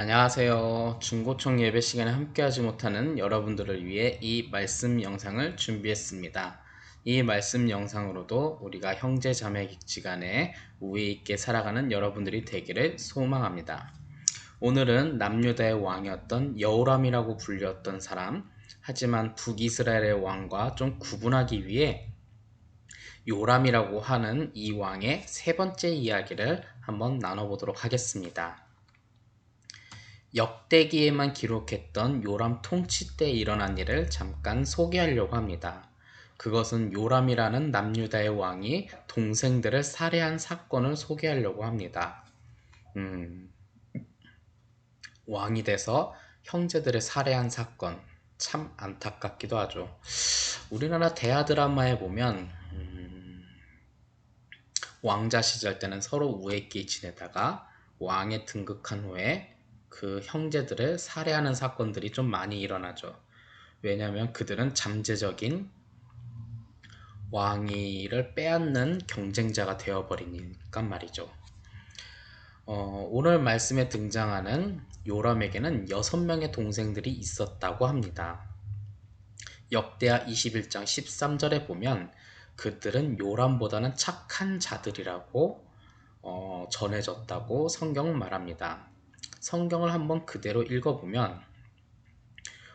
안녕하세요. 중고청 예배 시간에 함께하지 못하는 여러분들을 위해 이 말씀 영상을 준비했습니다. 이 말씀 영상으로도 우리가 형제 자매지간에 우애 있게 살아가는 여러분들이 되기를 소망합니다. 오늘은 남유다의 왕이었던 여호람이라고 불렸던 사람, 하지만 북이스라엘의 왕과 좀 구분하기 위해 요람이라고 하는 이 왕의 세 번째 이야기를 한번 나눠보도록 하겠습니다. 역대기에만 기록했던 요람 통치 때 일어난 일을 잠깐 소개하려고 합니다. 그것은 요람이라는 남유다의 왕이 동생들을 살해한 사건을 소개하려고 합니다. 왕이 돼서 형제들을 살해한 사건, 참 안타깝기도 하죠. 우리나라 대하 드라마에 보면 왕자 시절 때는 서로 우애있게 지내다가 왕에 등극한 후에 그 형제들을 살해하는 사건들이 좀 많이 일어나죠. 왜냐하면 그들은 잠재적인 왕위를 빼앗는 경쟁자가 되어버리니까 말이죠. 오늘 말씀에 등장하는 요람에게는 6명의 동생들이 있었다고 합니다. 역대하 21장 13절에 보면 그들은 요람보다는 착한 자들이라고 전해졌다고 성경은 말합니다. 성경을 한번 그대로 읽어보면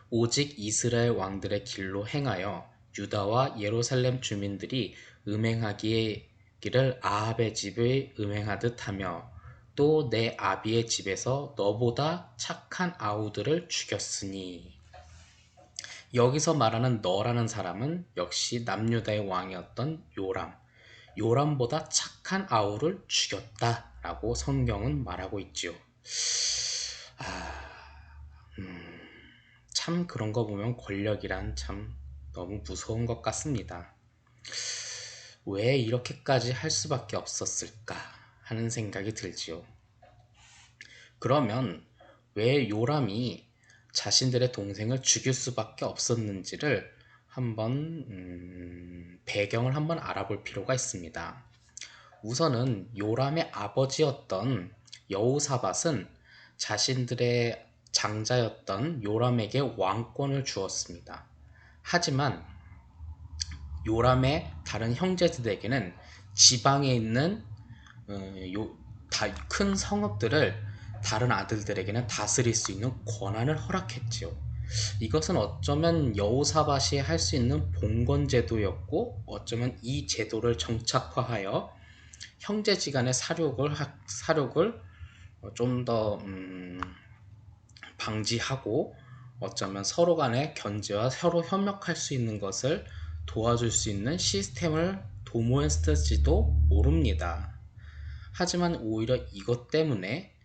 오직 이스라엘 왕들의 길로 행하여 유다와 예루살렘 주민들이 음행하기를 아합의 집에 음행하듯 하며 또 내 아비의 집에서 너보다 착한 아우들을 죽였으니, 여기서 말하는 너라는 사람은 역시 남유다의 왕이었던 요람보다 착한 아우를 죽였다라고 성경은 말하고 있지요. 참 그런 거 보면 권력이란 참 너무 무서운 것 같습니다. 왜 이렇게까지 할 수밖에 없었을까 하는 생각이 들지요. 그러면 왜 요람이 자신들의 동생을 죽일 수밖에 없었는지를 한번 배경을 한번 알아볼 필요가 있습니다. 우선은 요람의 아버지였던 여호사밧은 자신들의 장자였던 요람에게 왕권을 주었습니다. 하지만 요람의 다른 형제들에게는 지방에 있는 큰 성읍들을 다른 아들들에게는 다스릴 수 있는 권한을 허락했지요. 이것은 어쩌면 여호사밧이 할 수 있는 봉건 제도였고, 어쩌면 이 제도를 정착화하여 형제지간의 사륙을 좀 더 방지하고, 어쩌면 서로 간의 견제와 서로 협력할 수 있는 것을 도와줄 수 있는 시스템을 도모했을지도 모릅니다. 하지만 오히려 이것 때문에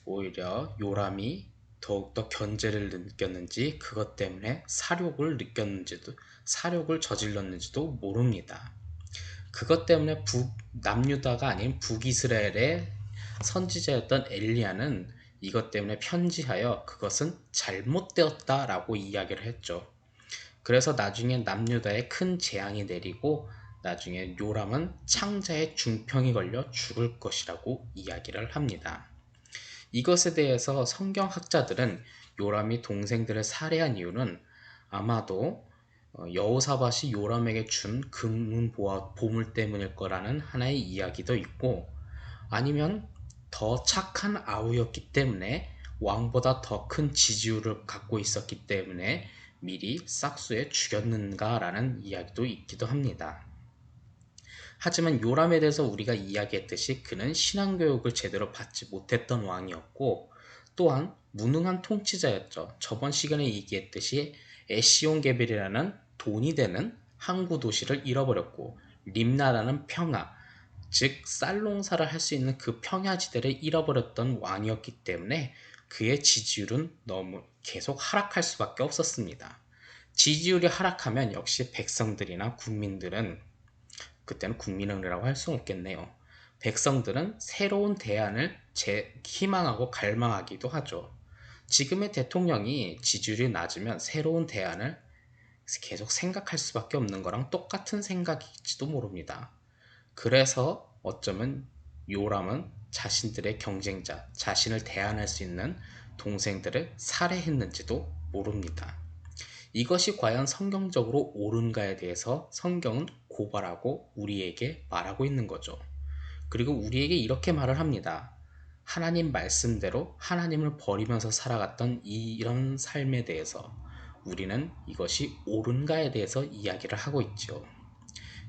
오히려 요람이 더욱더 견제를 느꼈는지, 그것 때문에 사륙을 저질렀는지도 모릅니다. 그것 때문에 남유다가 아닌 북이스라엘의 선지자였던 엘리야는 이것 때문에 편지하여 그것은 잘못되었다라고 이야기를 했죠. 그래서 나중에 남유다에 큰 재앙이 내리고 나중에 요람은 창자에 중병이 걸려 죽을 것이라고 이야기를 합니다. 이것에 대해서 성경학자들은 요람이 동생들을 살해한 이유는 아마도 여호사밧이 요람에게 준 금은 보물 때문일 거라는 하나의 이야기도 있고, 아니면 더 착한 아우였기 때문에 왕보다 더 큰 지지율을 갖고 있었기 때문에 미리 싹수에 죽였는가라는 이야기도 있기도 합니다. 하지만 요람에 대해서 우리가 이야기했듯이 그는 신앙교육을 제대로 받지 못했던 왕이었고, 또한 무능한 통치자였죠. 저번 시간에 얘기했듯이 에시온게벨이라는 돈이 되는 항구 도시를 잃어버렸고, 림나라는 평화, 즉 쌀농사를 할 수 있는 그 평야지대를 잃어버렸던 왕이었기 때문에 그의 지지율은 너무 계속 하락할 수밖에 없었습니다. 지지율이 하락하면 역시 백성들이나 국민들은, 그때는 국민이라고 할 수는 없겠네요. 백성들은 새로운 대안을 희망하고 갈망하기도 하죠. 지금의 대통령이 지지율이 낮으면 새로운 대안을 계속 생각할 수밖에 없는 거랑 똑같은 생각일지도 모릅니다. 그래서 어쩌면 요람은 자신들의 경쟁자, 자신을 대항할 수 있는 동생들을 살해했는지도 모릅니다. 이것이 과연 성경적으로 옳은가에 대해서 성경은 고발하고 우리에게 말하고 있는 거죠. 그리고 우리에게 이렇게 말을 합니다. 하나님 말씀대로 하나님을 버리면서 살아갔던 이런 삶에 대해서 우리는 이것이 옳은가에 대해서 이야기를 하고 있죠.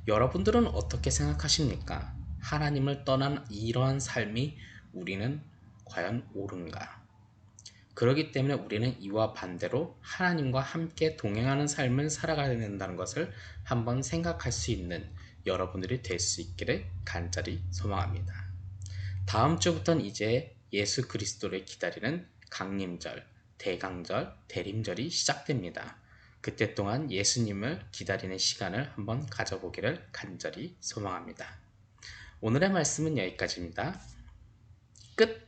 여러분들은 어떻게 생각하십니까? 하나님을 떠난 이러한 삶이 우리는 과연 옳은가? 그렇기 때문에 우리는 이와 반대로 하나님과 함께 동행하는 삶을 살아가야 된다는 것을 한번 생각할 수 있는 여러분들이 될 수 있기를 간절히 소망합니다. 다음 주부터는 이제 예수 그리스도를 기다리는 강림절, 대강절, 대림절이 시작됩니다. 그때 동안 예수님을 기다리는 시간을 한번 가져보기를 간절히 소망합니다. 오늘의 말씀은 여기까지입니다. 끝!